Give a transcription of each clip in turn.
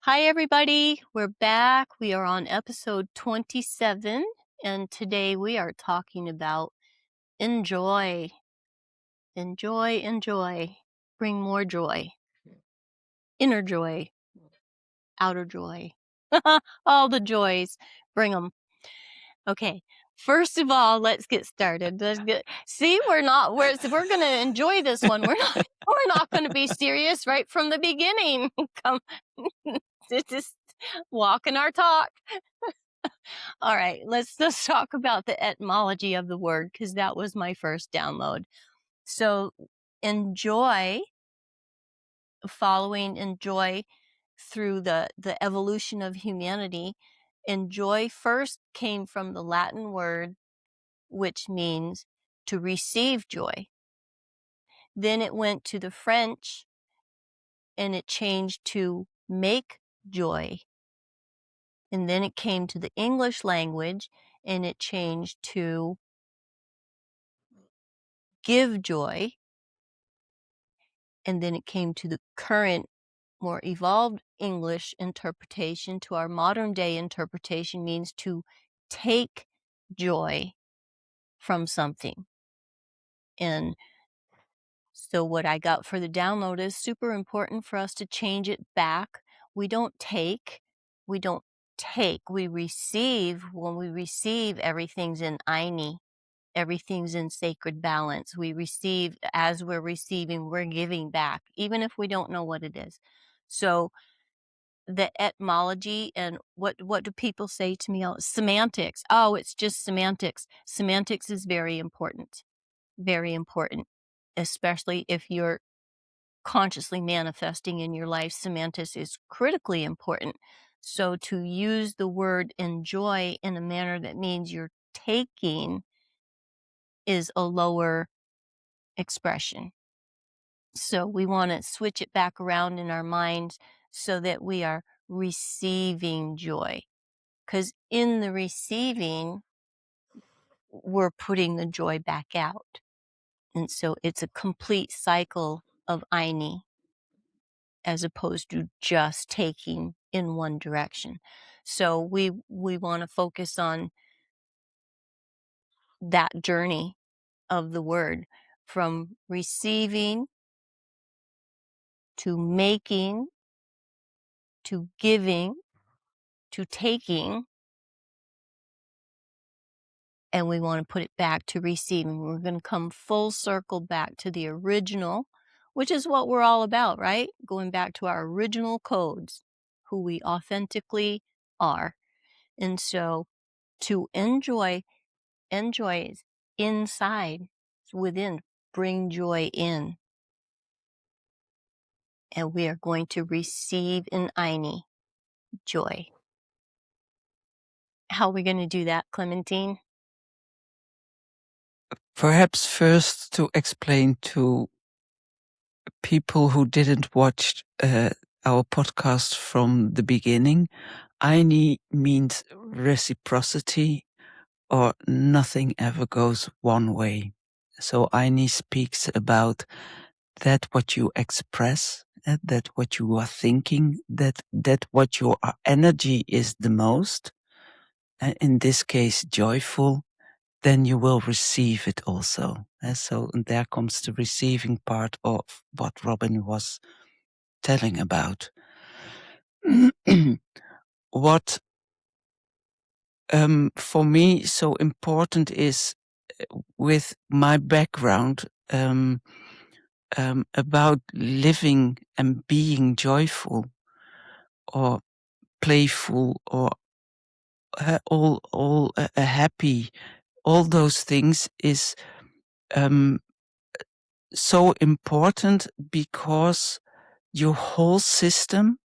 Hi, everybody. We're back. We are on episode 27, and today we are talking about enjoy. Enjoy, enjoy. Bring more joy. Inner joy. Outer joy. All the joys. Bring them. Okay. First of all, let's get started. See, we're going to enjoy this one. We're not going to be serious right from the beginning. Come, just walking our talk. All right, let's talk about the etymology of the word, because that was my first download. So enjoy, following enjoy through the evolution of humanity, enjoy first came from the Latin word, which means to receive joy. Then it went to the French, and it changed to make joy. And then it came to the English language, and it changed to give joy. And then it came to the current, more evolved English interpretation. To our modern day interpretation means to take joy from something. And so what I got for the download is super important for us to change it back. We don't take, we receive. When we receive, everything's in Eine. Everything's in sacred balance. We receive, as we're receiving, we're giving back, even if we don't know what it is. So the etymology, and what do people say to me? Semantics. Oh, it's just semantics. Semantics is very important, especially if you're consciously manifesting in your life. Semantics is critically important. So to use the word enjoy in a manner that means you're taking is a lower expression. So we want to switch it back around in our minds so that we are receiving joy. Because in the receiving, we're putting the joy back out. And so it's a complete cycle of Eine, as opposed to just taking in one direction. So we want to focus on that journey of the word, from receiving to making to giving to taking, and we want to put it back to receiving. We're going to come full circle back to the original, which is what we're all about, right? Going back to our original codes, who we authentically are. And so to enjoy is inside, it's within. Bring joy in. And we are going to receive in Eine joy. How are we going to do that, Clementine? Perhaps first to explain to people who didn't watch our podcast from the beginning, Eine means reciprocity, or nothing ever goes one way. So Eine speaks about that what you express, that what you are thinking, that what your energy is the most, in this case joyful, then you will receive it also. So there comes the receiving part of what Robin was telling about. What for me so important is, with my background, about living and being joyful or playful, or all happy. All those things is so important, because your whole system,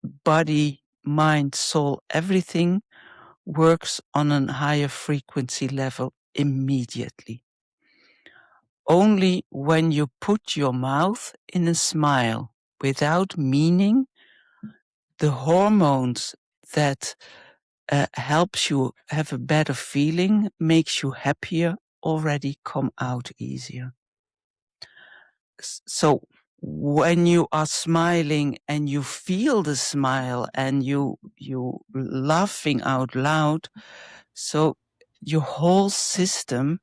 body, mind, soul, everything works on a higher frequency level immediately. Only when you put your mouth in a smile without meaning, the hormones that helps you have a better feeling, makes you happier, already come out easier. So when you are smiling and you feel the smile and you laughing out loud, so your whole system,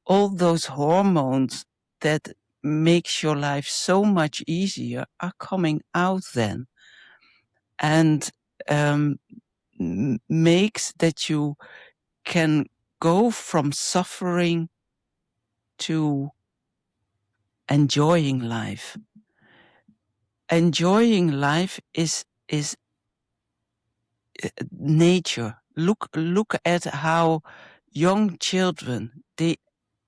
all those hormones that makes your life so much easier are coming out then, and makes that you can go from suffering to enjoying life. Enjoying life is nature. Look at how young children, they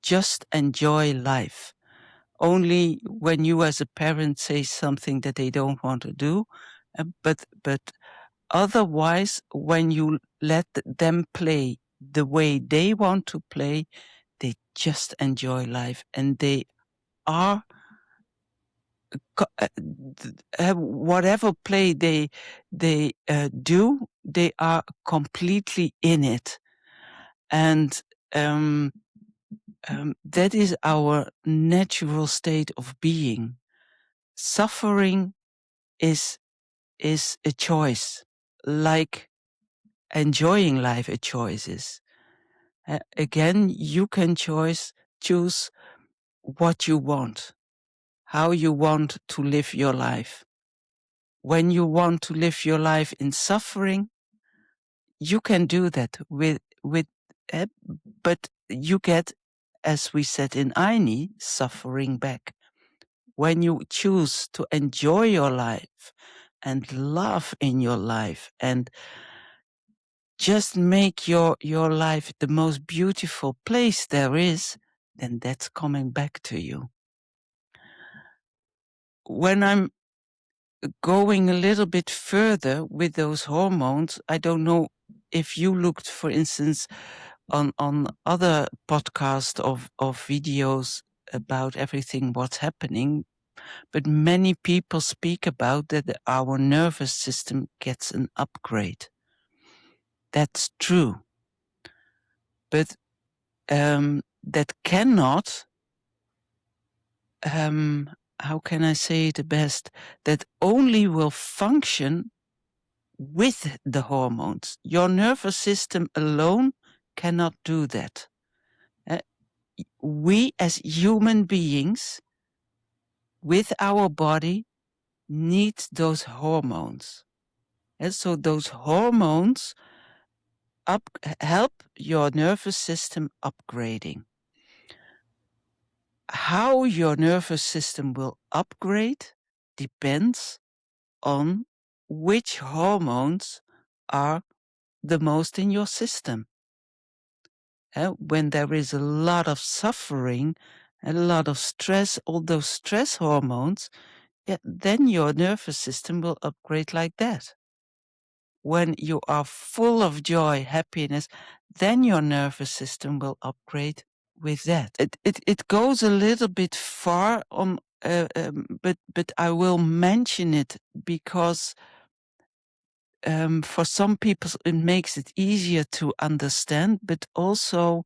just enjoy life. Only when you as a parent say something that they don't want to do, but otherwise, when you let them play the way they want to play, they just enjoy life, and they are whatever play they do, they are completely in it, and that is our natural state of being. Suffering is a choice, like enjoying life a choice is. Again, you can choose what you want, how you want to live your life. When you want to live your life in suffering, you can do that but you get, as we said in Aini, suffering back. When you choose to enjoy your life and love in your life and just make your life the most beautiful place there is, then that's coming back to you. When I'm going a little bit further with those hormones, I don't know if you looked, for instance, on other podcasts of videos about everything what's happening, but many people speak about that our nervous system gets an upgrade. That's true. But that cannot, how can I say it the best, that only will function with the hormones. Your nervous system alone cannot do that. We as human beings, with our body, need those hormones. And so those hormones help your nervous system upgrading. How your nervous system will upgrade depends on which hormones are the most in your system. When there is a lot of suffering, a lot of stress, all those stress hormones, then your nervous system will upgrade like that. When you are full of joy, happiness, then your nervous system will upgrade with that. It goes a little bit far on, but I will mention it because for some people it makes it easier to understand, but also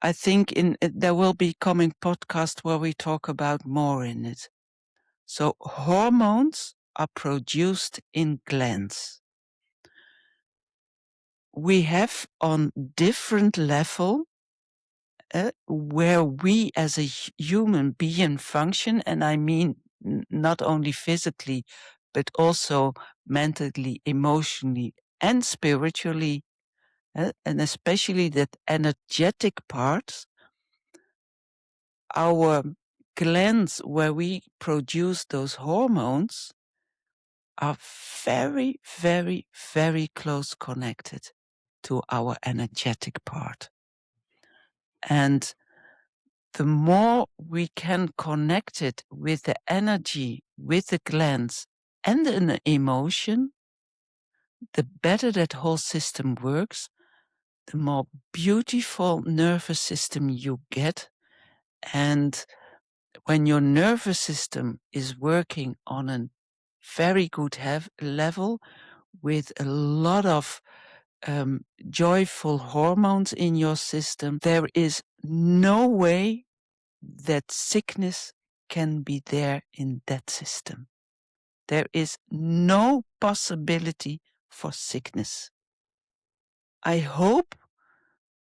I think there will be coming podcasts where we talk about more in it. So hormones are produced in glands. We have on different level where we as a human being function, and I mean not only physically, but also mentally, emotionally, and spiritually, and especially that energetic part, our glands where we produce those hormones are very, very, very close connected to our energetic part. And the more we can connect it with the energy, with the glands and an emotion, the better that whole system works, the more beautiful nervous system you get. And when your nervous system is working on a very good level with a lot of joyful hormones in your system, there is no way that sickness can be there in that system. There is no possibility for sickness. I hope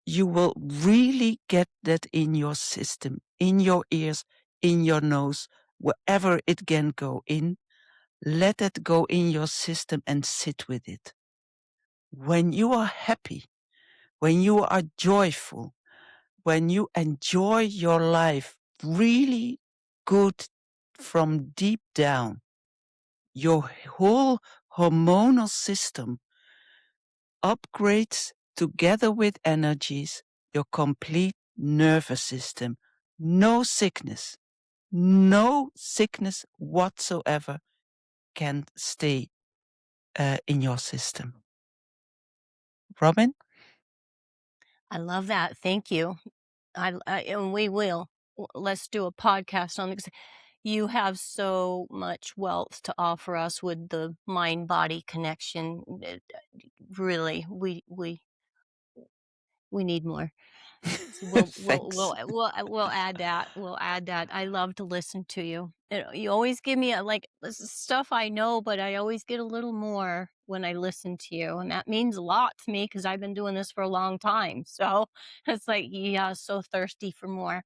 you will really get that in your system, in your ears, in your nose, wherever it can go in. Let it go in your system and sit with it. When you are happy, when you are joyful, when you enjoy your life really good from deep down, your whole hormonal system upgrades together with energies your complete nervous system. No sickness whatsoever can stay in your system. Robin? I love that. Thank you. And we will. Let's do a podcast on this. You have so much wealth to offer us with the mind body connection. Really, we need more. So Thanks. we'll add that. We'll add that. I love to listen to you. You always give me like this is stuff I know, but I always get a little more when I listen to you, and that means a lot to me because I've been doing this for a long time. So it's like, yeah, so thirsty for more.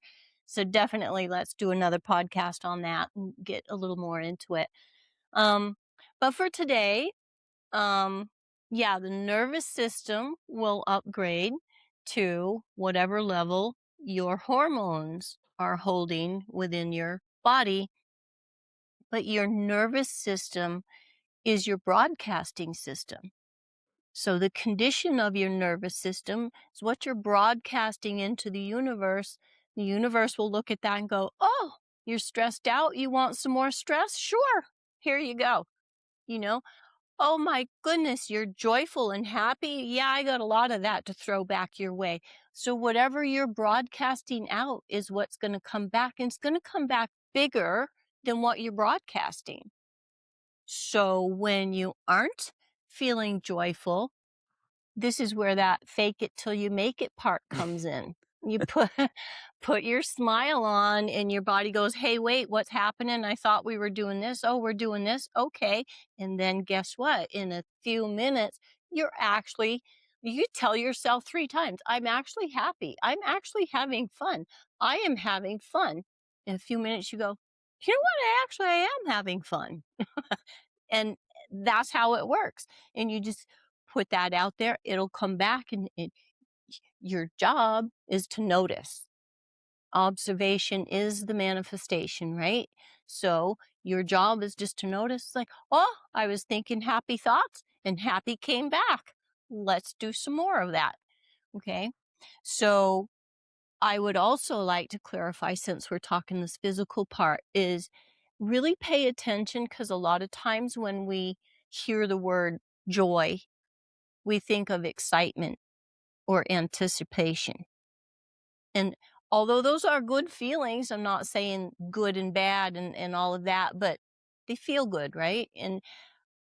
So definitely, let's do another podcast on that and get a little more into it. Um, but for today, um, yeah, the nervous system will upgrade to whatever level your hormones are holding within your body. But your nervous system is your broadcasting system. So the condition of your nervous system is what you're broadcasting into the universe. The universe will look at that and go, oh, you're stressed out. You want some more stress? Sure. Here you go. You know, oh my goodness, you're joyful and happy. Yeah, I got a lot of that to throw back your way. So, whatever you're broadcasting out is what's going to come back, and it's going to come back bigger than what you're broadcasting. So, when you aren't feeling joyful, this is where that fake it till you make it part comes in. You put your smile on and your body goes, "Hey, wait, what's happening? I thought we were doing this. Oh, we're doing this. Okay." And then guess what? In a few minutes, you tell yourself 3 times, "I'm actually happy. I'm actually having fun. I am having fun." In a few minutes you go, "You know what? I am having fun." And that's how it works. And you just put that out there, it'll come back, and your job is to notice. Observation is the manifestation, right? So your job is just to notice, like, oh, I was thinking happy thoughts and happy came back. Let's do some more of that. Okay. So I would also like to clarify, since we're talking this physical part, is really pay attention, because a lot of times when we hear the word joy, we think of excitement or anticipation. And although those are good feelings, I'm not saying good and bad and all of that, but they feel good, right? And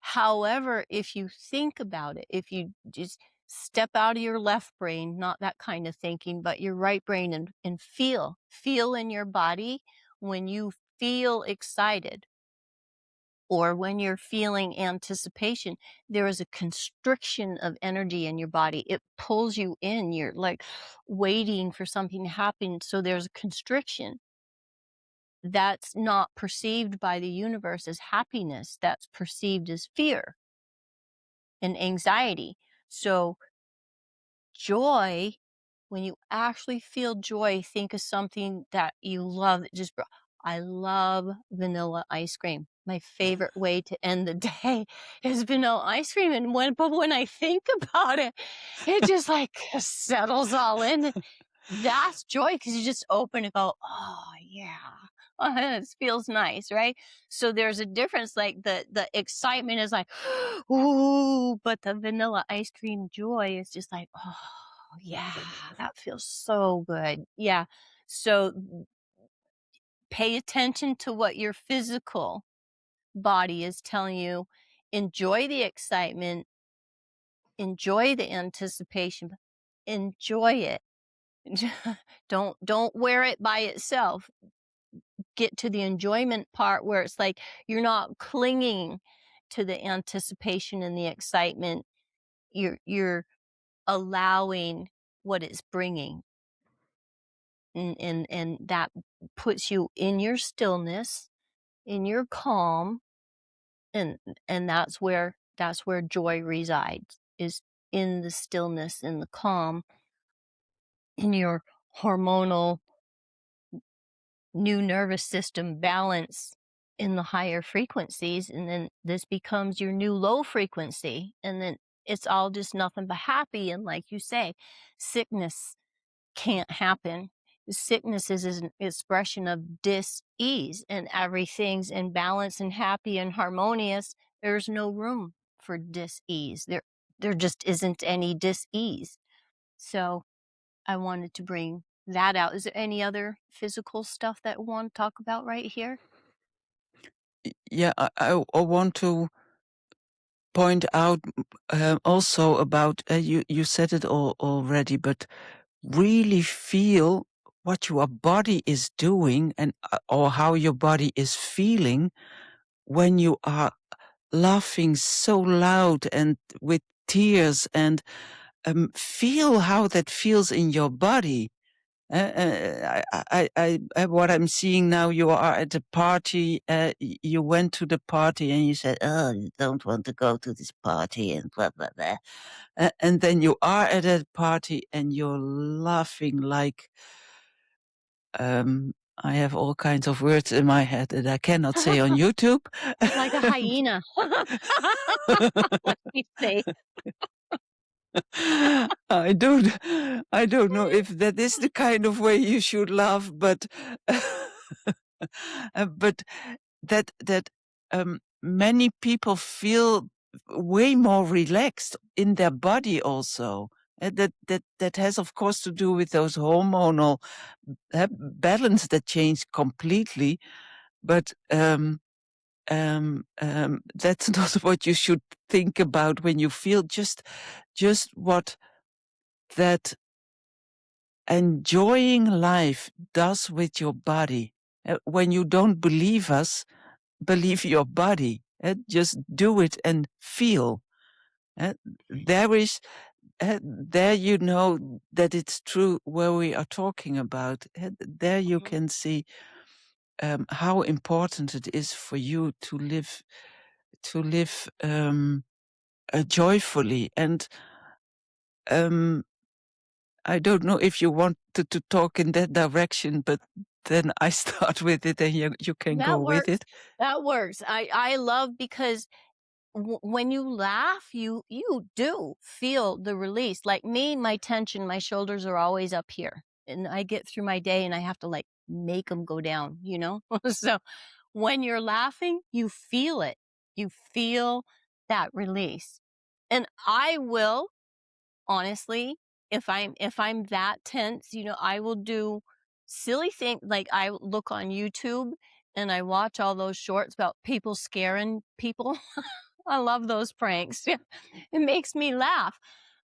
however, if you think about it, if you just step out of your left brain, not that kind of thinking, but your right brain, and feel in your body when you feel excited or when you're feeling anticipation, there is a constriction of energy in your body. It pulls you in. You're like waiting for something to happen. So there's a constriction that's not perceived by the universe as happiness, that's perceived as fear and anxiety. So joy, when you actually feel joy, think of something that you love. I love vanilla ice cream. My favorite way to end the day is vanilla ice cream. And but when I think about it, it just like settles all in. That's joy, because you just open and go, oh yeah, it feels nice, right? So there's a difference. Like the excitement is like, ooh, but the vanilla ice cream joy is just like, oh yeah, that feels so good. Yeah. So pay attention to what your physical body is telling you. Enjoy the excitement, enjoy the anticipation, enjoy it. Don't wear it by itself. get to the enjoyment part where it's like you're not clinging to the anticipation and the excitement. You're allowing what it's bringing, and that puts you in your stillness, in your calm, and that's where joy resides, is in the stillness, in the calm, in your hormonal new nervous system balance in the higher frequencies, and then this becomes your new low frequency, and then it's all just nothing but happy. And like you say, sickness can't happen. Sickness is an expression of dis-ease, and everything's in balance and happy and harmonious. There's no room for dis-ease. There just isn't any dis-ease. So I wanted to bring that out. Is there any other physical stuff that we want to talk about right here? Yeah, I want to point out also about you said it already, but really feel what your body is doing and or how your body is feeling when you are laughing so loud and with tears, and feel how that feels in your body. What I'm seeing now, you are at a party. You went to the party and you said, "Oh, you don't want to go to this party," and blah blah blah. And then you are at a party and you're laughing like, I have all kinds of words in my head that I cannot say on YouTube. Like a hyena. Let me say. I don't I don't know if that is the kind of way you should laugh, but but that many people feel way more relaxed in their body also. That has, of course, to do with those hormonal balance that change completely, but that's not what you should think about when you feel just what that enjoying life does with your body. When you don't believe us, believe your body. Just do it and feel. Uh, there is, there you know that it's true where we are talking about. There you Mhm. can see how important it is for you to live joyfully. And um, I don't know if you want to talk in that direction, but then I start with it and you can go That with works. it. That works. I love because when you laugh, you do feel the release. Like me, my tension, my shoulders are always up here, and I get through my day, and I have to like make them go down. So when you're laughing, you feel it. You feel that release, and I will honestly, if I'm that tense, I will do silly thing like I look on YouTube and I watch all those shorts about people scaring people. I love those pranks. Yeah. It makes me laugh.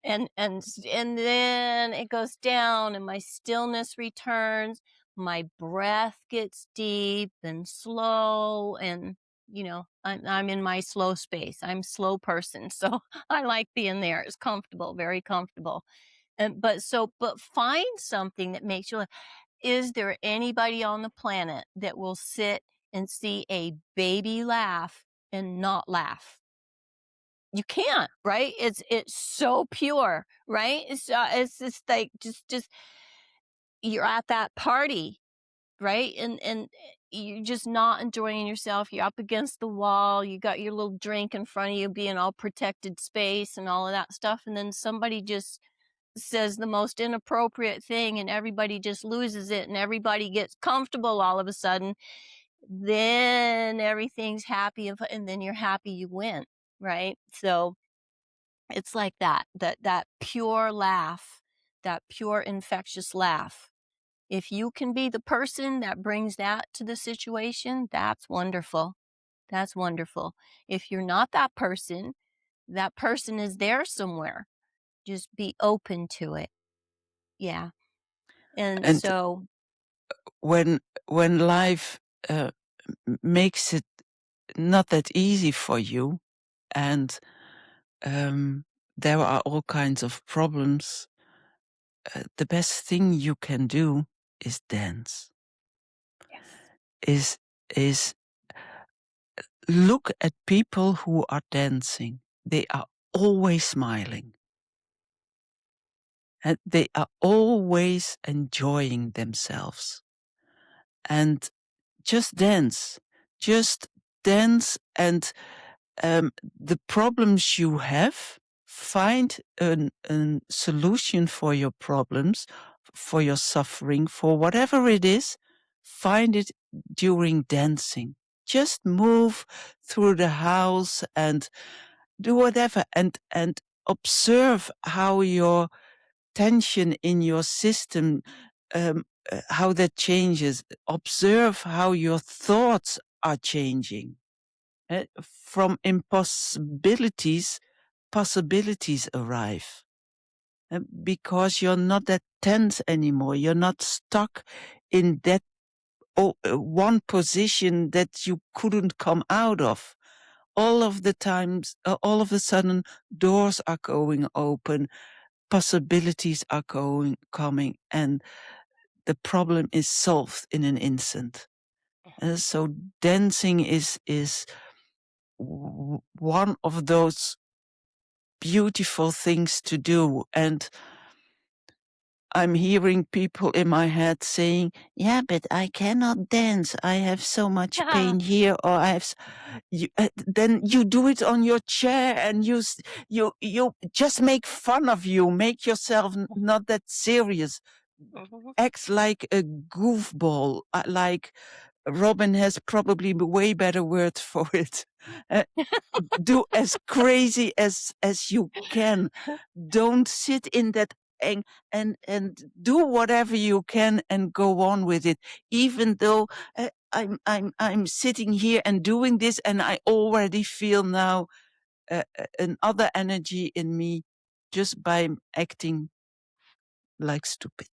And then it goes down and my stillness returns. My breath gets deep and slow, and I'm in my slow space. I'm a slow person. So I like being there. It's comfortable, very comfortable. But find something that makes you laugh. Is there anybody on the planet that will sit and see a baby laugh and not laugh? You can't, right? It's so pure, right? It's just like just you're at that party, right? And you're just not enjoying yourself. You're up against the wall. You got your little drink in front of you, being all protected space and all of that stuff. And then somebody just says the most inappropriate thing, and everybody just loses it, and everybody gets comfortable all of a sudden. Then everything's happy, and then you're happy you win, right? So it's like that pure laugh, that pure infectious laugh. If you can be the person that brings that to the situation, that's wonderful. That's wonderful. If you're not that person is there somewhere. Just be open to it. Yeah. And And so when when life uh, makes it not that easy for you, and there are all kinds of problems. The best thing you can do is dance. Yes. Is look at people who are dancing. They are always smiling, and they are always enjoying themselves. And just dance, just dance, and the problems you have, find a solution for your problems, for your suffering, for whatever it is. Find it during dancing. Just move through the house and do whatever, and observe how your tension in your system, how that changes. Observe how your thoughts are changing. From impossibilities, possibilities arrive. Because you're not that tense anymore. You're not stuck in that one position that you couldn't come out of. All of the times, all of a sudden, doors are going open, possibilities are coming, and the problem is solved in an instant. So dancing is one of those beautiful things to do. And I'm hearing people in my head saying, yeah, but I cannot dance. I have so much pain here, or I have, then you do it on your chair, and you just make fun of you, make yourself not that serious, act like a goofball, like Robin has probably a way better word for it. Uh, do as crazy as you can. Don't sit in that and do whatever you can and go on with it. Even though I'm sitting here and doing this, and I already feel now another energy in me just by acting like stupid.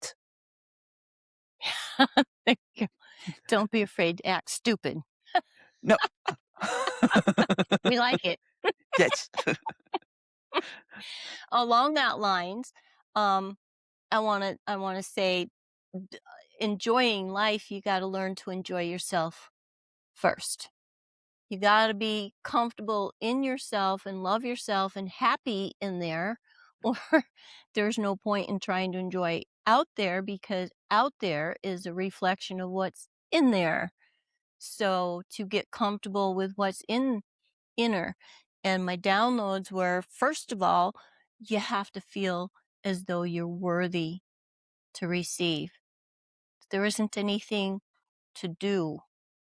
Thank you. Don't be afraid to act stupid. No. We like it. Yes. Along that lines, um, I wanna say, enjoying life, you gotta learn to enjoy yourself first. You gotta be comfortable in yourself and love yourself and happy in there, or there's no point in trying to enjoy out there, because out there is a reflection of what's in there. So to get comfortable with what's inner, and my downloads were, first of all, you have to feel as though you're worthy to receive. There isn't anything to do.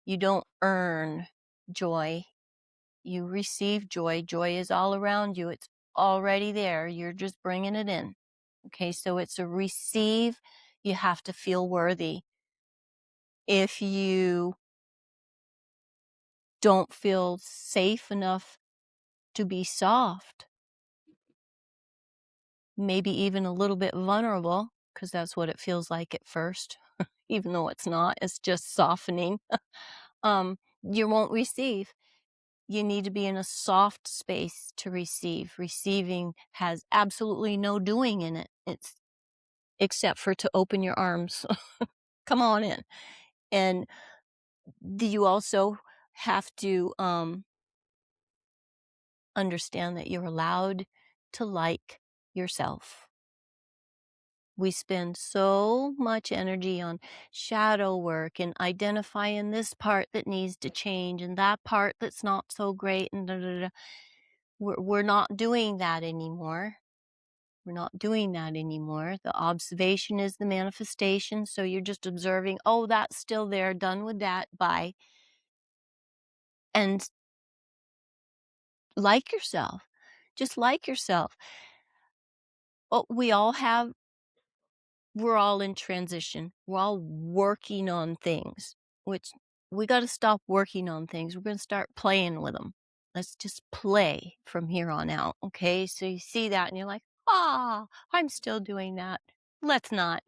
You don't earn joy. You receive joy. Joy is all around you. It's already there. You're just bringing it in. Okay, so it's a receive. You have to feel worthy. If you don't feel safe enough to be soft, maybe even a little bit vulnerable, because that's what it feels like at first, even though it's not, it's just softening. You won't receive. You need to be in a soft space to receive. Receiving has absolutely no doing in it. It's except for to open your arms. Come on in. And you also have to understand that you're allowed to like yourself. We spend so much energy on shadow work and identifying this part that needs to change and that part that's not so great, and da, da, da. We're not doing that anymore. We're not doing that anymore. The observation is the manifestation. So you're just observing, oh, that's still there, done with that, bye. And like yourself. Just like yourself. Oh, we're all in transition. We're all working on things, which we got to stop working on things. We're going to start playing with them. Let's just play from here on out. Okay. So you see that and you're like, ah, I'm still doing that. Let's not.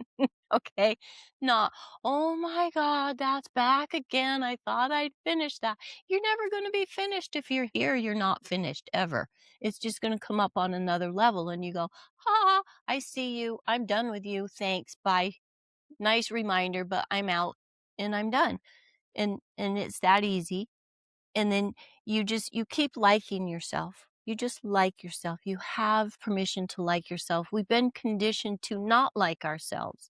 Okay? Not, "Oh my god, that's back again. I thought I'd finished that." You're never gonna be finished if you're here, you're not finished ever. It's just gonna come up on another level, and you go, "Ha, I see you. I'm done with you. Thanks. Bye. Nice reminder, but I'm out, and I'm done." And it's that easy. And then you keep liking yourself. You just like yourself. You have permission to like yourself. We've been conditioned to not like ourselves.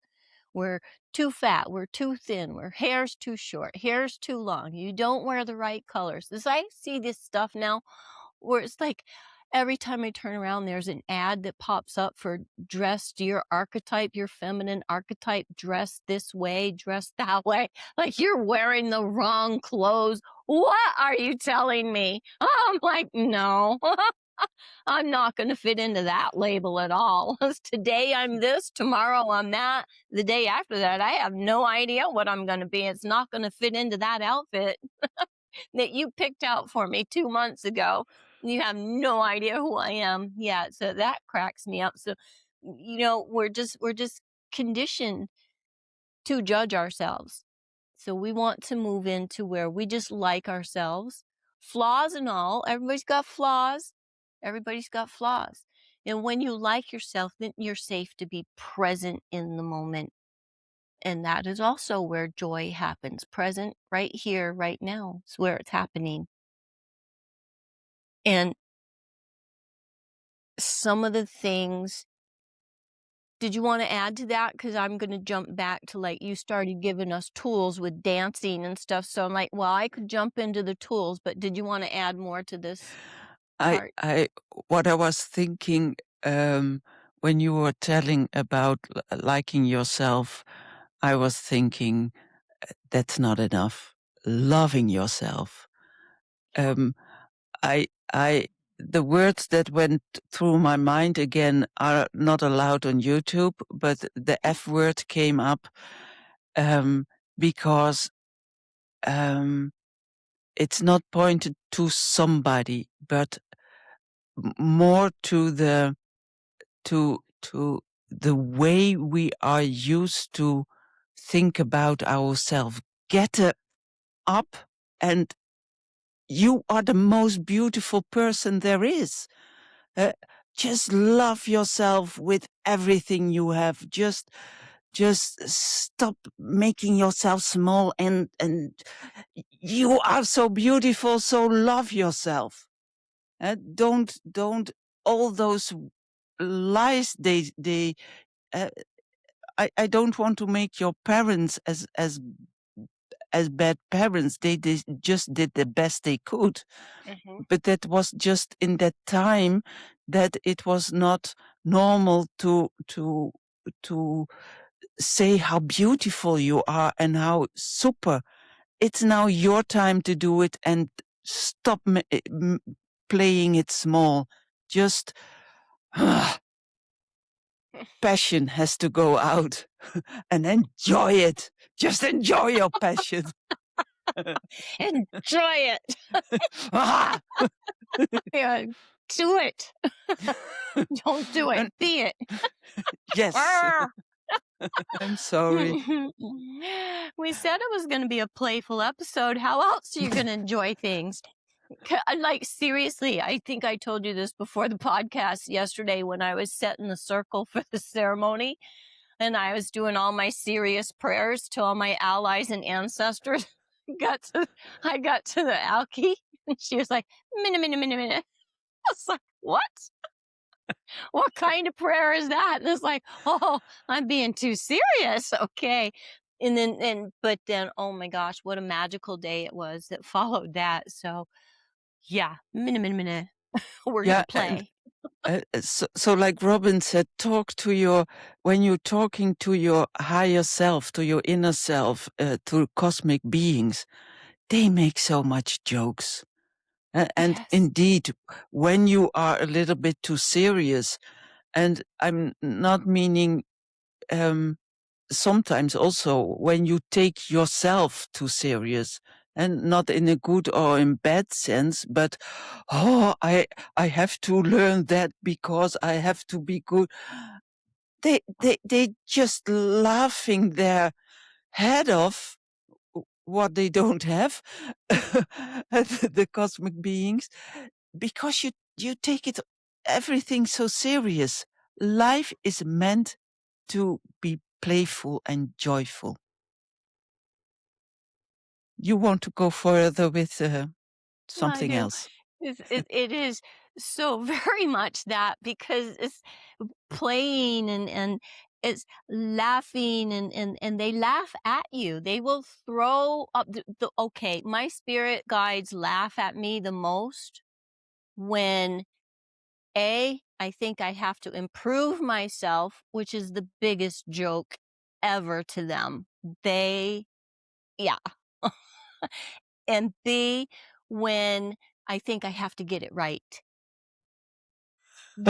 We're too fat, we're too thin, our hair's too short, hair's too long, you don't wear the right colors. This I see this stuff now where it's like every time I turn around, there's an ad that pops up for dress to your archetype, your feminine archetype, dress this way, dress that way. Like you're wearing the wrong clothes. What are you telling me? I'm like, no. I'm not going to fit into that label at all. Today I'm this, tomorrow I'm that, the day after that, I have no idea what I'm going to be. It's not going to fit into that outfit that you picked out for me 2 months ago. You have no idea who I am. Yeah, so that cracks me up. So, we're just conditioned to judge ourselves. So we want to move into where we just like ourselves, flaws and all. Everybody's got flaws. Everybody's got flaws. And when you like yourself, then you're safe to be present in the moment. And that is also where joy happens, present right here, right now. It's where it's happening. And some of the things, did you want to add to that? Because I'm going to jump back to like you started giving us tools with dancing and stuff. So I'm like, well, I could jump into the tools, but did you want to add more to this I, part? I, what I was thinking when you were telling about liking yourself, I was thinking that's not enough. Loving yourself. Um, I, the words that went through my mind again are not allowed on YouTube, but the F word came up because it's not pointed to somebody, but more to the way we are used to think about ourselves. Get up, and you are the most beautiful person there is. Uh, just love yourself with everything you have. Just stop making yourself small, and you are so beautiful. So love yourself. Don't all those lies. Uh, I don't want to make your parents as bad parents. They just did the best they could, Mhm. but that was just in that time that it was not normal to say how beautiful you are and how super. It's now your time to do it, and stop playing it small. Just passion has to go out and enjoy it. Just enjoy your passion. Enjoy it. Ah! Yeah, do it. Don't do it. And Be it. yes, I'm sorry. We said it was going to be a playful episode. How else are you going to enjoy things? Like, seriously, I think I told you this before the podcast yesterday when I was setting the circle for the ceremony and I was doing all my serious prayers to all my allies and ancestors. I got to the alki and she was like, minute, minute, minute, minute. I was like, what? What kind of prayer is that? And it's like, oh, I'm being too serious. Okay. But then, oh my gosh, what a magical day it was that followed that. So, yeah, minute, minute, minute. We're going Yeah, to and play. so like Robin said, when you're talking to your higher self, to your inner self, to cosmic beings, they make so much jokes. And Yes. indeed, when you are a little bit too serious, and I'm not meaning, sometimes also when you take yourself too serious, and not in a good or in bad sense, but, oh, I have to learn that because I have to be good. they just laughing their head off what they don't have, the cosmic beings, because you take it everything so serious. Life is meant to be playful and joyful. You want to go further with I something do. else? It is so very much that because it's playing and it's laughing and they laugh at you. They will throw up the okay, my spirit guides laugh at me the most when I think I have to improve myself, which is the biggest joke ever to them. They yeah. And B, when I think I have to get it right.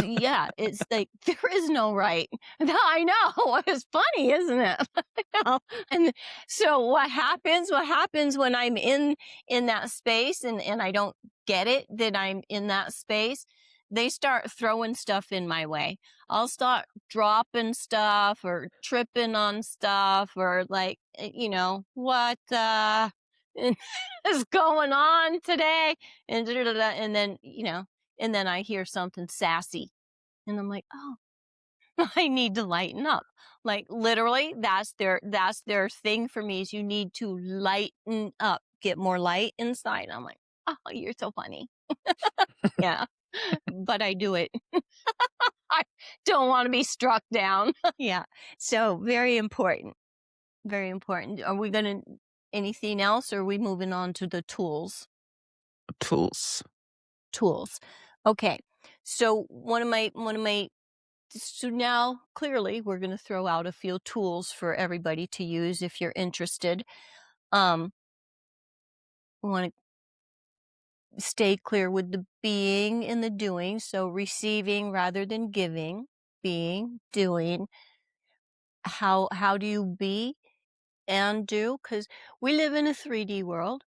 Yeah, it's like there is no right. I know. It's funny, isn't it? know? And so what happens? What happens when I'm in that space and I don't get it that I'm in that space? They start throwing stuff in my way. I'll start dropping stuff or tripping on stuff or like what is going on today and then and then I hear something sassy and I'm like, oh, I need to lighten up. Like literally, that's their thing for me is you need to lighten up, get more light inside. I'm like, oh, you're so funny. Yeah. But I do it. I don't want to be struck down. Yeah. So very important. Very important. Are we gonna anything else or are we moving on to the Tools. Tools. Okay. So one of my so now clearly we're going to throw out a few tools for everybody to use if you're interested. We want to stay clear with the being and the doing, so receiving rather than giving, being, doing. How do you be and do? Because we live in a 3D world,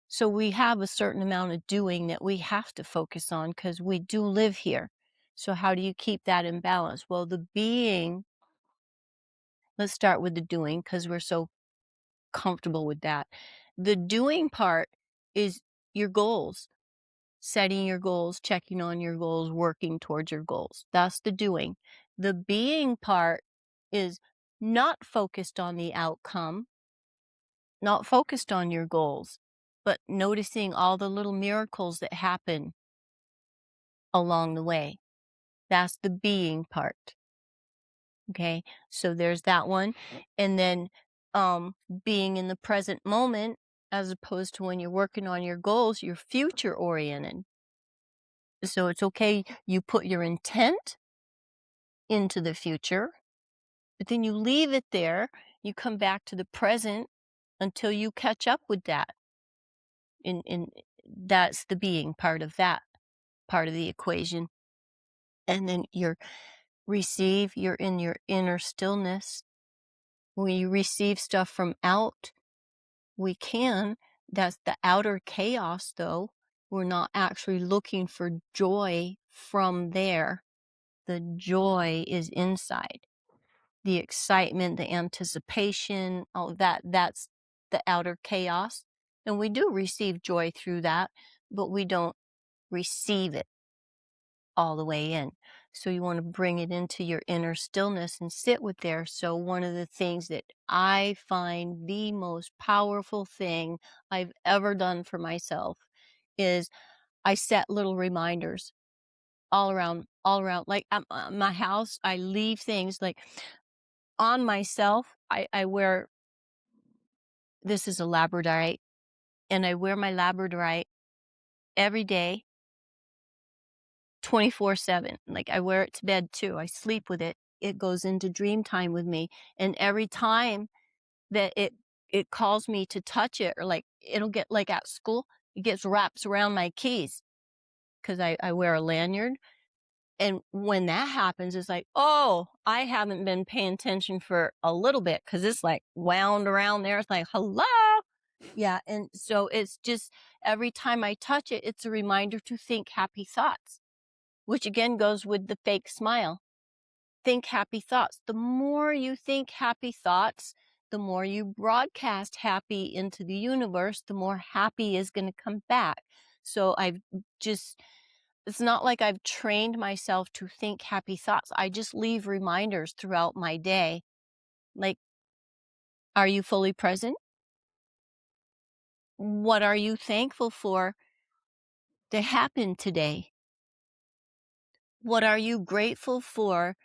so we have a certain amount of doing that we have to focus on because we do live here. So how do you keep that in balance? Well, the being. Let's start with the doing because we're so comfortable with that. The doing part is your goals, setting your goals, checking on your goals, working towards your goals. That's the doing. The being part is not focused on the outcome, not focused on your goals, but noticing all the little miracles that happen along the way. That's the being part. Okay, so there's that one. And then being in the present moment, as opposed to when you're working on your goals, you're future oriented. So it's okay, you put your intent into the future, but then you leave it there. You come back to the present until you catch up with that. And that's the being part of that part of the equation. And then you're in your inner stillness. When you receive stuff from out, we can. That's the outer chaos, though. We're not actually looking for joy from there. The joy is inside. The excitement, the anticipation, all that's the outer chaos. And we do receive joy through that, but we don't receive it all the way in. So you want to bring it into your inner stillness and sit with there. So one of the things that I find the most powerful thing I've ever done for myself is I set little reminders all around. Like at my house, I leave things like on myself. I wear, this is a labradorite, and I wear my labradorite every day 24/7. Like I wear it to bed too. I sleep with it. It goes into dream time with me. And every time that it calls me to touch it, or like it'll get like at school, it gets wraps around my keys because I wear a lanyard. And when that happens, it's like, oh, I haven't been paying attention for a little bit because it's like wound around there. It's like, hello. Yeah. And so it's just every time I touch it, it's a reminder to think happy thoughts, which again goes with the fake smile. think happy thoughts. The more you think happy thoughts, the more you broadcast happy into the universe, the more happy is going to come back. So it's not like I've trained myself to think happy thoughts. I just leave reminders throughout my day. Like, are you fully present? What are you thankful for to happen today? What are you grateful for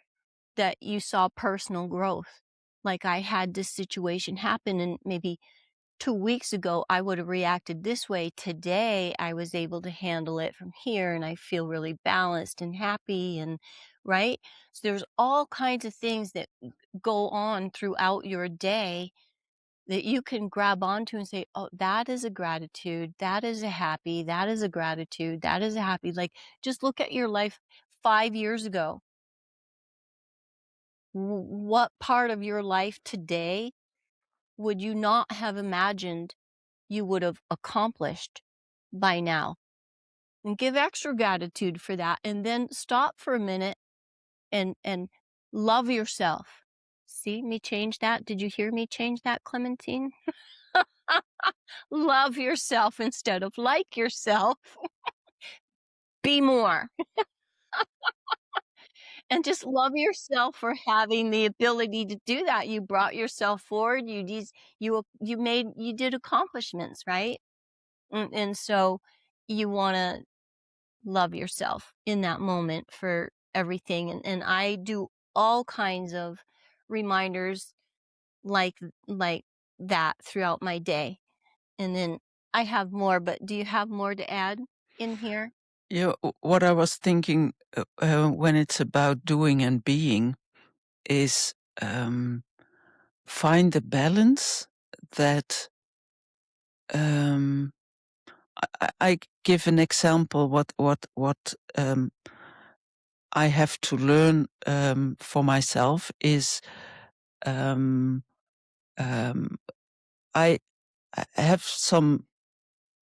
that you saw personal growth? Like, I had this situation happen, and maybe 2 weeks ago, I would have reacted this way. Today, I was able to handle it from here, and I feel really balanced and happy, and right? So there's all kinds of things that go on throughout your day that you can grab onto and say, oh, that is a gratitude. That is a happy. That is a gratitude. That is a happy. Like, just look at your life 5 years ago. What part of your life today would you not have imagined you would have accomplished by now? And give extra gratitude for that. And then stop for a minute and love yourself. See me change that? Did you hear me change that, Clementine? Love yourself instead of like yourself. Be more. And just love yourself for having the ability to do that. You brought yourself forward. You did accomplishments, right? And so you want to love yourself in that moment for everything. And I do all kinds of reminders like like that throughout my day. And then I have more, but do you have more to add in here? Yeah, what I was thinking when it's about doing and being is find the balance that um, I give an example. What I have to learn for myself is um, um, I I have some.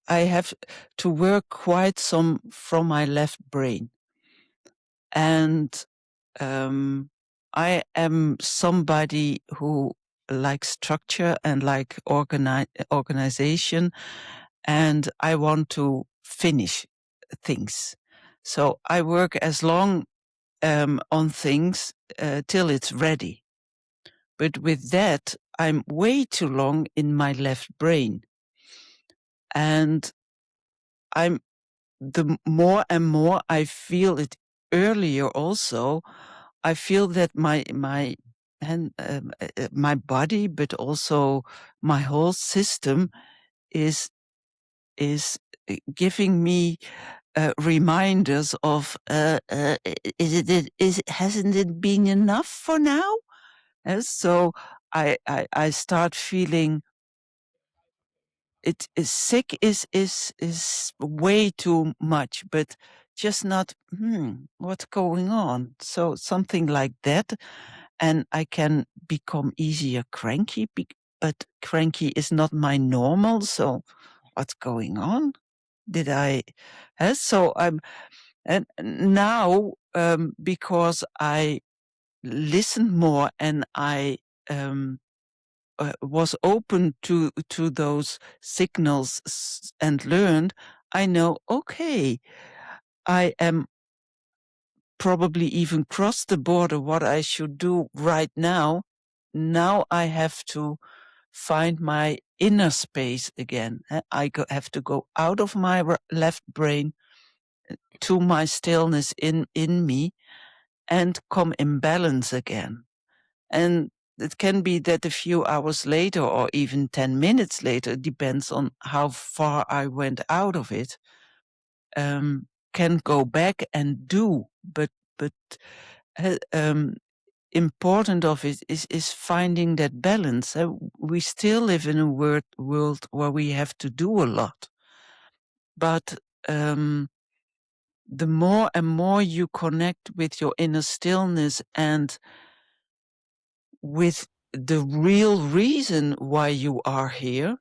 I have to work quite some from my left brain, and I am somebody who likes structure and like organization, and I want to finish things. So I work as long on things till it's ready. But with that, I'm way too long in my left brain, and I'm the more and more I feel it earlier. Also, I feel that my body, but also my whole system is is giving me reminders of hasn't it been enough for now? So I start feeling it is sick is way too much, but just not what's going on. So something like that, and I can become easier cranky, but cranky is not my normal. So what's going on? Did I? So I'm, and now because I listen more and I was open to those signals and learned, I know, okay, I am probably even crossed the border what I should do right now. Now I have to find my inner space again. Have to go out of my left brain to my stillness in me and come in balance again. And it can be that a few hours later or even 10 minutes later, it depends on how far I went out of it, can go back and do. But important of it is finding that balance. We still live in a world where we have to do a lot. But the more and more you connect with your inner stillness and with the real reason why you are here,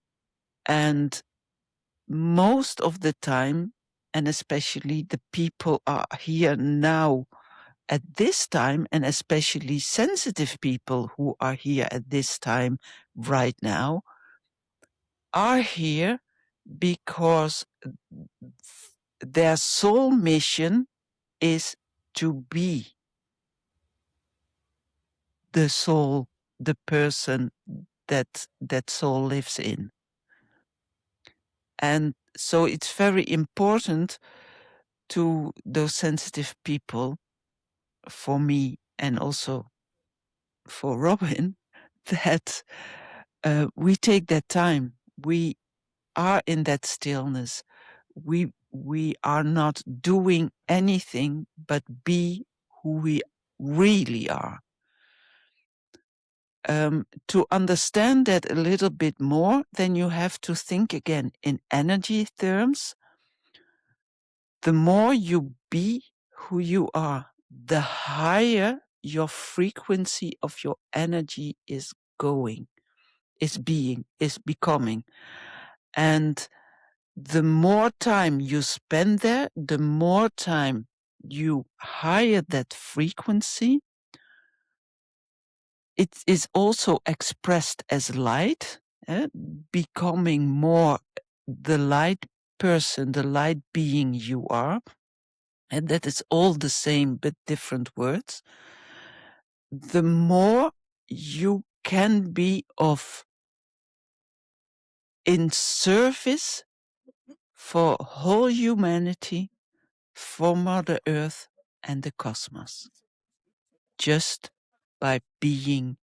and most of the time, and especially the people are here now at this time, and especially sensitive people who are here at this time right now, are here because their soul mission is to be the soul, the person that soul lives in. And so it's very important to those sensitive people, for me and also for Robin, that we take that time. We are in that stillness. We are not doing anything but be who we really are. To understand that a little bit more, then you have to think again in energy terms. The more you be who you are, the higher your frequency of your energy is going, is being, is becoming. And the more time you spend there, the more time you higher that frequency. It is also expressed as light, becoming more the light person, the light being you are. And that is all the same but different words. The more you can be in service for whole humanity, for Mother Earth and the cosmos, just by being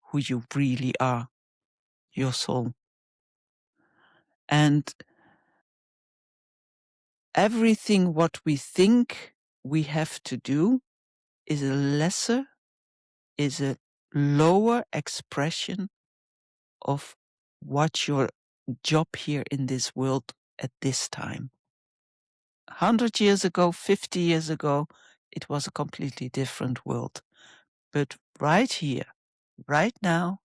who you really are, your soul. And everything what we think we have to do is a lower expression of what your job here in this world at this time. 100 years ago, 50 years ago, it was a completely different world. But right here, right now,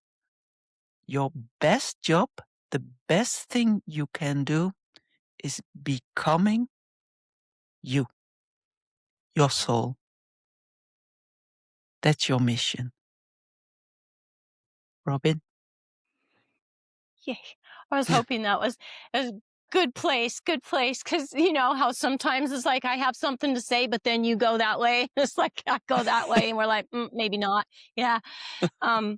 your best job, the best thing you can do is becoming you, your soul. That's your mission. Robin? Yay. I was hoping that was a good place, because you know how sometimes it's like I have something to say, but then you go that way. It's like I go that way, and we're like, maybe not. Yeah. Um,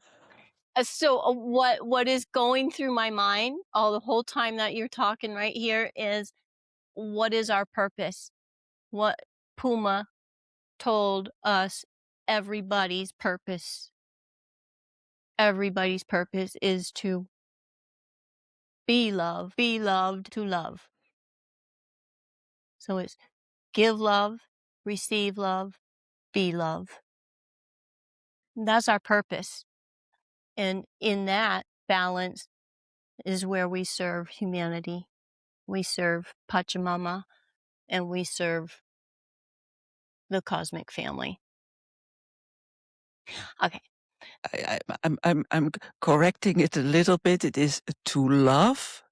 so what is going through my mind all the whole time that you're talking right here is, what is our purpose? What Puma told us everybody's purpose is to be loved, to love. So it's give love, receive love, be love. That's our purpose. And in that balance is where we serve humanity. We serve Pachamama, and we serve the cosmic family. Okay. I'm correcting it a little bit. It is to love,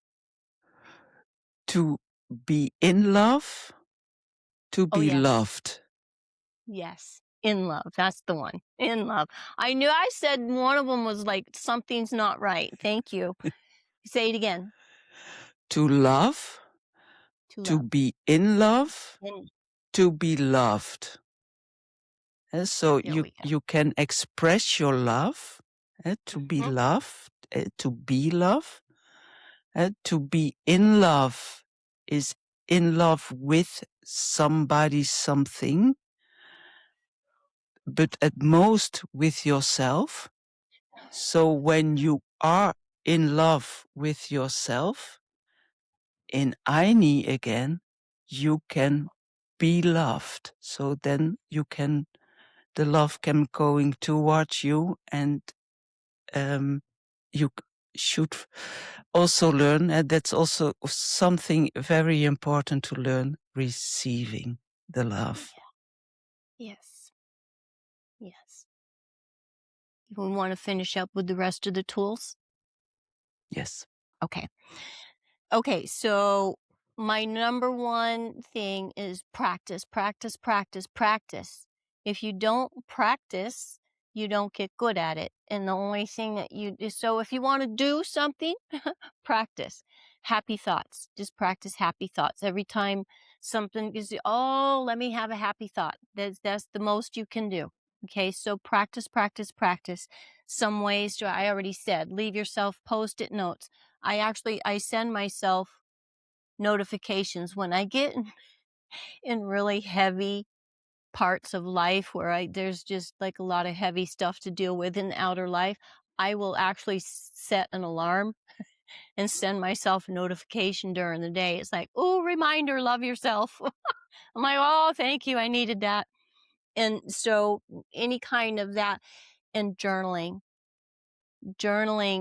to be in love, to Oh, be yes. loved. Yes. In love. That's the one. In love. I knew I said one of them was like, something's not right. Thank you. Say it again. To love, To to love. be in love, And to be loved. So there we go. you can express your love, to be Mhm. loved, to be love. To be in love is in love with somebody, something, but at most with yourself. So when you are in love with yourself, in Aini again, you can be loved. So then the love can going towards you, and you should also learn, and that's also something very important to learn, receiving the love. Yes. Yes. We want to finish up with the rest of the tools. Yes. Okay. Okay. So my number one thing is practice, practice, practice, practice. If you don't practice, you don't get good at it. And the only thing that so if you want to do something, practice happy thoughts. Just practice happy thoughts every time something is. Oh, let me have a happy thought. That's the most you can do. Okay, so practice, practice, practice. Some ways to, I already said, leave yourself post-it notes. I send myself notifications when I get in really heavy parts of life where there's just like a lot of heavy stuff to deal with in outer life. I will actually set an alarm and send myself a notification during the day. It's like, oh, reminder, love yourself. I'm like, oh, thank you. I needed that. And so any kind of that, and journaling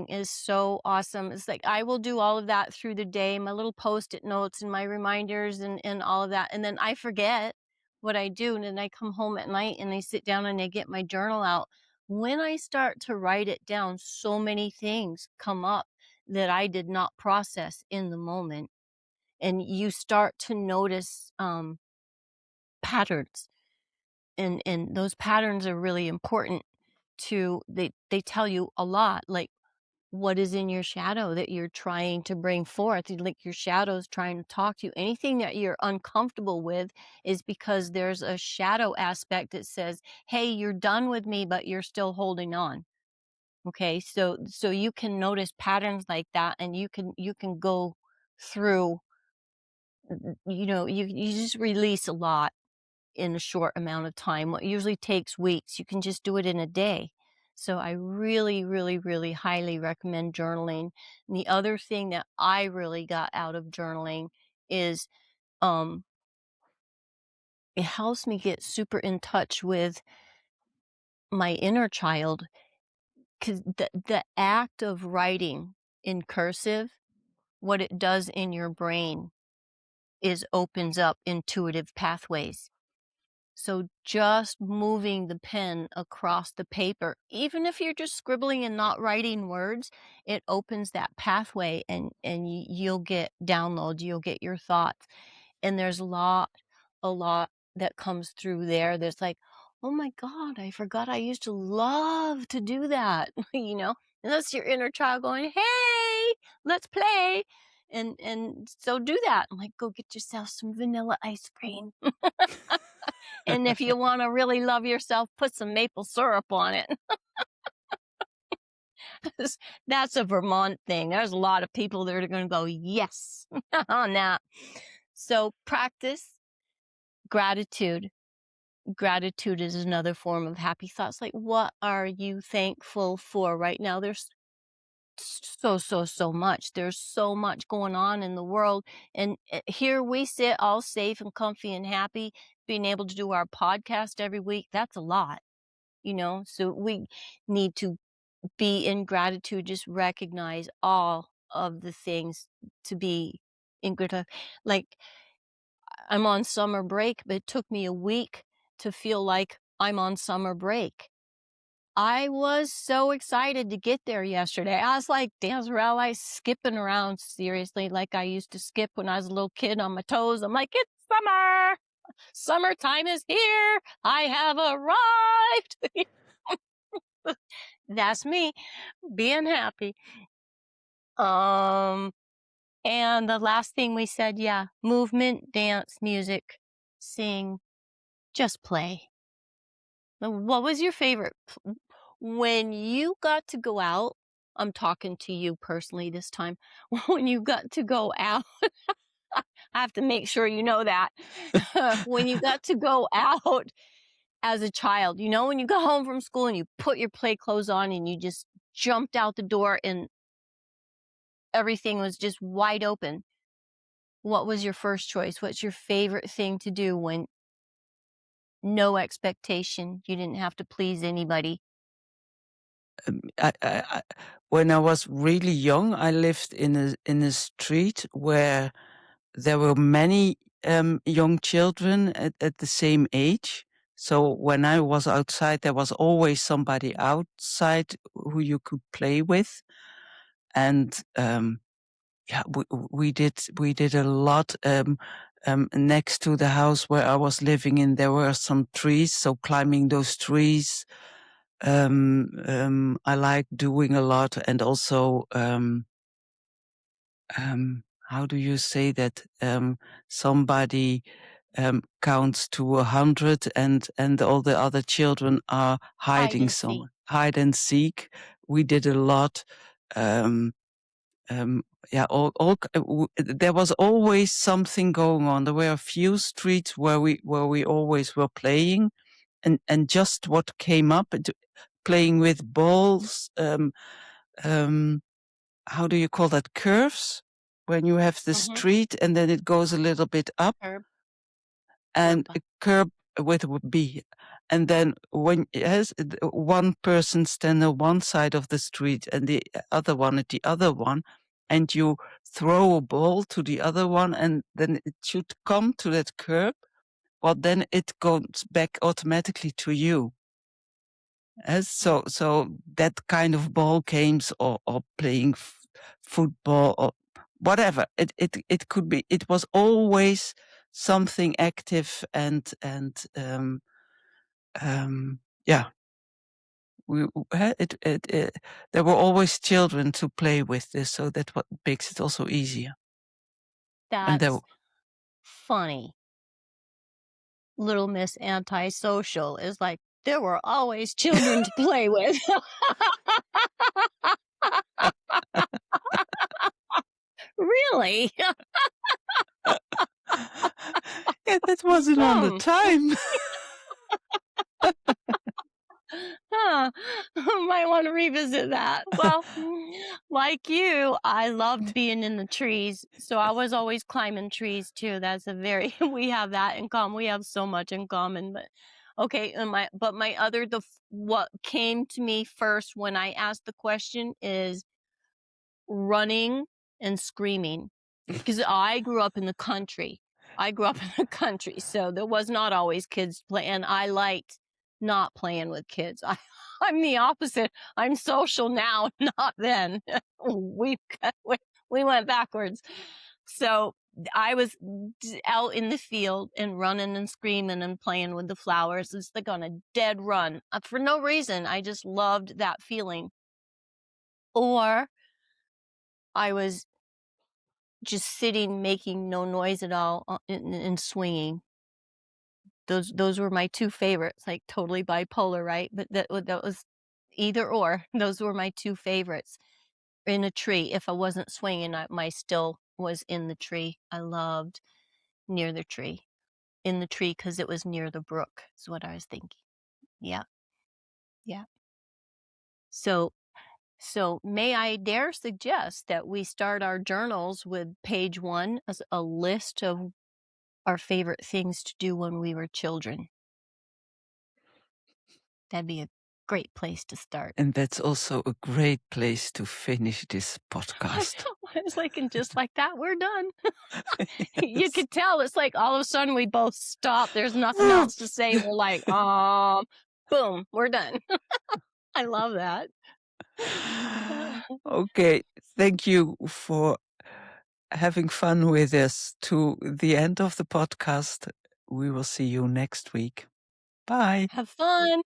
is so awesome. It's like I will do all of that through the day, my little post-it notes and my reminders and all of that. And then I forget what I do. And then I come home at night and I sit down and I get my journal out. When I start to write it down, so many things come up that I did not process in the moment. And you start to notice patterns. And those patterns are really important to, they tell you a lot. Like, what is in your shadow that you're trying to bring forth? Like your shadow's trying to talk to you. Anything that you're uncomfortable with is because there's a shadow aspect that says, hey, you're done with me, but you're still holding on. Okay, so you can notice patterns like that, and you can go through, you just release a lot in a short amount of time. What usually takes weeks, you can just do it in a day. So I really, really, really highly recommend journaling. And the other thing that I really got out of journaling is um it helps me get super in touch with my inner child, because the act of writing in cursive, what it does in your brain is opens up intuitive pathways. So just moving the pen across the paper, even if you're just scribbling and not writing words, it opens that pathway, and you'll get downloads, you'll get your thoughts. And there's a lot that comes through there. There's like, oh my God, I forgot I used to love to do that, And that's your inner child going, hey, let's play. And so do that. I'm like, go get yourself some vanilla ice cream. And if you want to really love yourself, put some maple syrup on it. That's a Vermont thing. There's a lot of people that are going to go, yes, on that. So practice gratitude. Gratitude is another form of happy thoughts. Like, what are you thankful for right now? There's so much. There's so much going on in the world. And here we sit all safe and comfy and happy, being able to do our podcast every week. That's a lot. So we need to be in gratitude, just recognize all of the things to be in gratitude. Like, I'm on summer break, but it took me a week to feel like I'm on summer break. I was so excited to get there yesterday. I was like dancing around, like skipping around, seriously, like I used to skip when I was a little kid on my toes. I'm like, it's summer. Summertime is here. I have arrived. That's me being happy. Um, and the last thing we said, yeah, movement, dance, music, sing, just play. What was your favorite? When you got to go out, I'm talking to you personally this time. When you got to go out, I have to make sure you know that. When you got to go out as a child, when you got home from school and you put your play clothes on and you just jumped out the door and everything was just wide open. What was your first choice? What's your favorite thing to do when no expectation? You didn't have to please anybody. When I was really young, I lived in a street where there were many young children at the same age. So when I was outside, there was always somebody outside who you could play with, and yeah, we did a lot. next to the house where I was living in, there were some trees. So climbing those trees, I like doing a lot. And also, how do you say that? Somebody counts to 100 and all the other children are Hide hiding and seek. somewhere. Hide and seek. We did a lot. Yeah, there was always something going on. There were a few streets where we always were playing, and just what came up, playing with balls. How do you call that? Curves, when you have the street and then it goes a little bit up, Curb. and a curb with a B. And then when one person stand on one side of the street and the other one at the other one, and you throw a ball to the other one, and then it should come to that curb, well, then it goes back automatically to you. So that kind of ball games, or playing football or whatever it could be. It was always something active, and yeah. There were always children to play with this, so that what makes it also easier. And there, That's funny. Little Miss Antisocial is like, there were always children to play with. Really? yeah, that wasn't on the time. Huh. Might want to revisit that. Well, like you, I loved being in the trees. So I was always climbing trees too. That's a very, we have that in common. We have so much in common. But okay. And what came to me first when I asked the question is running and screaming. Because I grew up in the country. So there was not always kids play, and I liked not playing with kids. I'm the opposite. I'm social now, not then. we we went backwards. So I was out in the field and running and screaming and playing with the flowers. It's like on a dead run for no reason. I just loved that feeling. Or I was just sitting, making no noise at all, and swinging. Those were my two favorites, like totally bipolar, right? But that was either or. Those were my two favorites. In a tree, if I wasn't swinging, my still was in the tree. I loved near the tree, in the tree because it was near the brook. Is what I was thinking. Yeah, yeah. So may I dare suggest that we start our journals with page 1 as a list of our favorite things to do when we were children. That'd be a great place to start. And that's also a great place to finish this podcast. It's like, and just like that, we're done. You could tell it's like all of a sudden we both stop. There's nothing else to say. We're like, boom, we're done. I love that. Okay, thank you for having fun with us to the end of the podcast. We will see you next week. Bye. Have fun.